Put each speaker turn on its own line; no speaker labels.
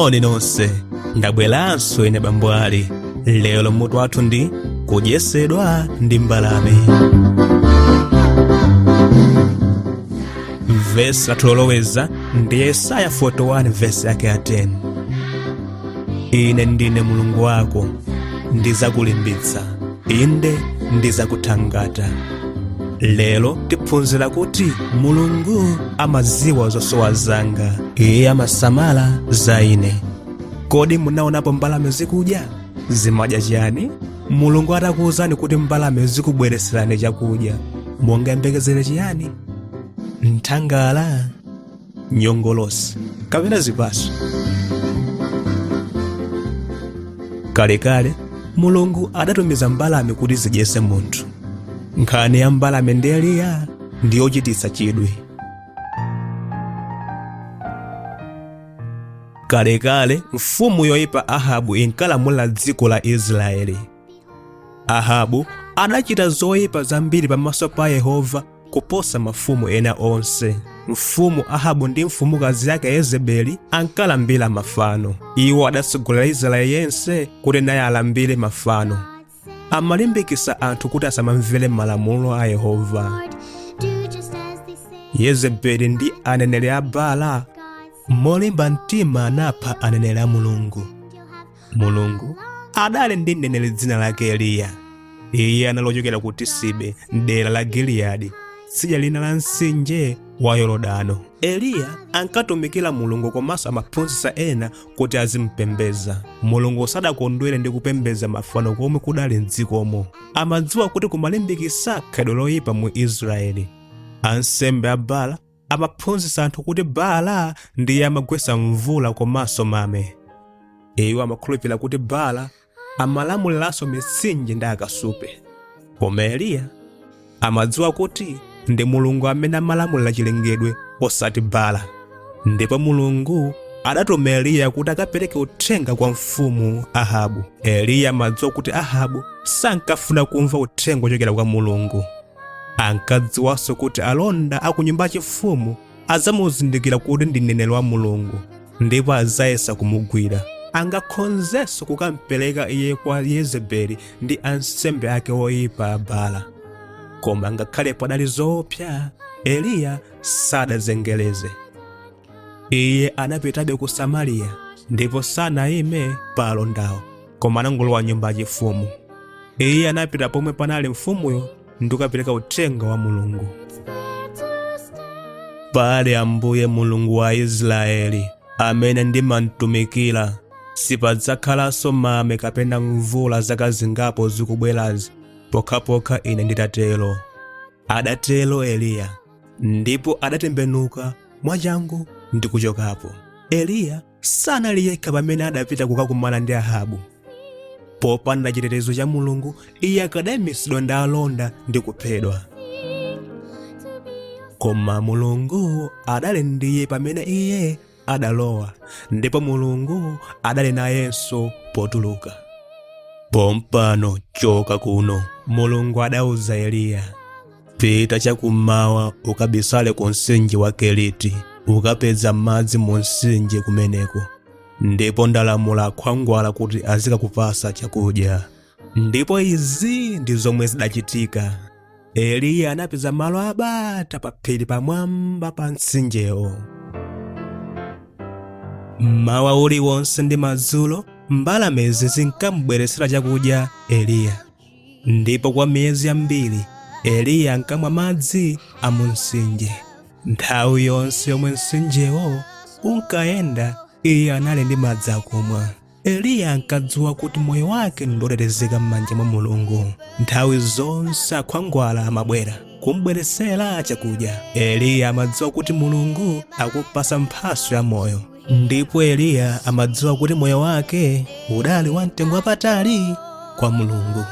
Moni nonse, ndabwelanso ine bambo ali. Lero mutu wathu ndi Kudyetsedwa ndi Mbalame. Verse latuloweza ndi Yesaya 41 verse yake ya 10. Ine ndine Mulungu wako, ndizakulimbitsa, inde ndizakuthangata. Lero tiphunzira kuti Mulungu amaziwa zosowa zanga, iye amasamala za ine. Kodi munaonapo mbalame zikudya? Zimadya chiyani? Mulungu atakuwuzani kuti mbalame zikubwereserani chakudya, mungayembekezere chiyani? Nthangala, nyongolosi, kapena zipatso? Kalekale Mulungu adatumiza mbalame kuti zidyese munthu. Nkhani ya mbalame ndi Eliya ndiyochititsa chidwi. Kalekale mfumu yoyipa Ahabu inkalamula dziko la Israeli. Ahabu adachita zoyipa zambiri pamaso pa Yehova kuposa mafumu ena onse. Mfumu Ahabu ndi mfumukazi yake Yezebeli ankalambira mafano. Iwo adatsogolera Israeli yense kuti naye alambire mafano. Amalimbikisa anthu kuti asamamvere malamulo a Yehova. Yezebeli ndi aneneri a Baala molimba mtima anapha aneneri a Mulungu. Mulungu adali ndi mneneri dzina lake Eliya. Iye analochokera ku Tisibe, dera la Giliyadi, tsidya lina la mtsinje wa Yorodano. Eliya ankatumikira Mulungu komanso amaphunzitsa ena kuti azimpembeza. Mulungu sadakondwere ndi kupembeza mafano komwe kudali m'dzikomo. Amadziwa kuti kumalimbikisa khalidwe loyipa mu Israeli. Ansembe a Baala amaphunzitsa anthu kuti Baala ndiye amagwetsa mvula komanso mame. Iwo amakhulupirira kuti Baala amalamuliranso mitsinje ndi akasupe. Koma Eliya amadziwa kuti ndi Mulungu amene amalamulira chilengedwe osati Baala. Ndipo Mulungu adatuma Eliya kuti akapereke uthenga kwa mfumu Ahabu. Eliya amadziwa kuti Ahabu sankafuna kumva uthenga ochokera kwa Mulungu. Ankadziwanso kuti alonda aku nyumba yachifumu azamuzindikira kuti ndi mneneri wa Mulungu, ndipo azayesa kumugwira. Angakhonzenso kukampereka iye kwa Yezebeli ndi ansembe ake oyipa a Baala. Koma ngakhale padali zoopsa, Eliya sadazengereze. Iye anapitabe ku Samariya, ndipo sanayime pa alondawo, koma anangolowa nyumba yachifumu. Iye anapita pomwe panali mfumuyo ndi kupereka uthenga wa Mulungu. Pali Ambuye Mulungu wa Israeli, amene ndimamtumikira, sipadzakhalanso mame kapena mvula zaka zingapo zikubwerazi, pokhapokha ine nditatero. Adatero Eliya, ndipo adatembenuka mwachangu ndi kuchokapo. Eliya sanali yekha pamene adapita kukakumana ndi Ahabu. Popanda chitetezo cha Mulungu, iye akadamisidwa ndi alonda ndi kuphedwa. Koma Mulungu adali ndiye pamene iye adalowa, ndipo Mulungu adali nayenso potuluka. Pompano choka kuno, Mulungu adauza Eliya, pita chakummawa ukabisale ku mtsinje wa Keriti, ukapeza madzi mu mtsinje kumeneko. Ndipo ndalamula khwangwala kuti azikakupasa chakudya. Ndipo izi ndi zomwe zidachitika. Eliya anapeza malo abata pa phiri pamwamba pa mtsinjewo. Mawa uliwonse ndi madzulo, mbalamezi zinkamubweresera chakudya Eliya. Ndipo kwa miyezi yambiri, Eliya ankamwa madzi a mu mtsinje. Nthawi yonse yomwe mtsinjewo unkayenda, iye anali ndi madzi akumwa. Eliya ankadziwa kuti moyo wake ndotetezeka m'manja mwa Mulungu. Nthawi zonse akhwangwala amabwera kumbweresera chakudya. Eliya amadziwa kuti Mulungu akupasa mphatso ya moyo. Ndipo Eliya amadziwa kuti moyo wake udali wa mtengo wapatali kwa Mulungu.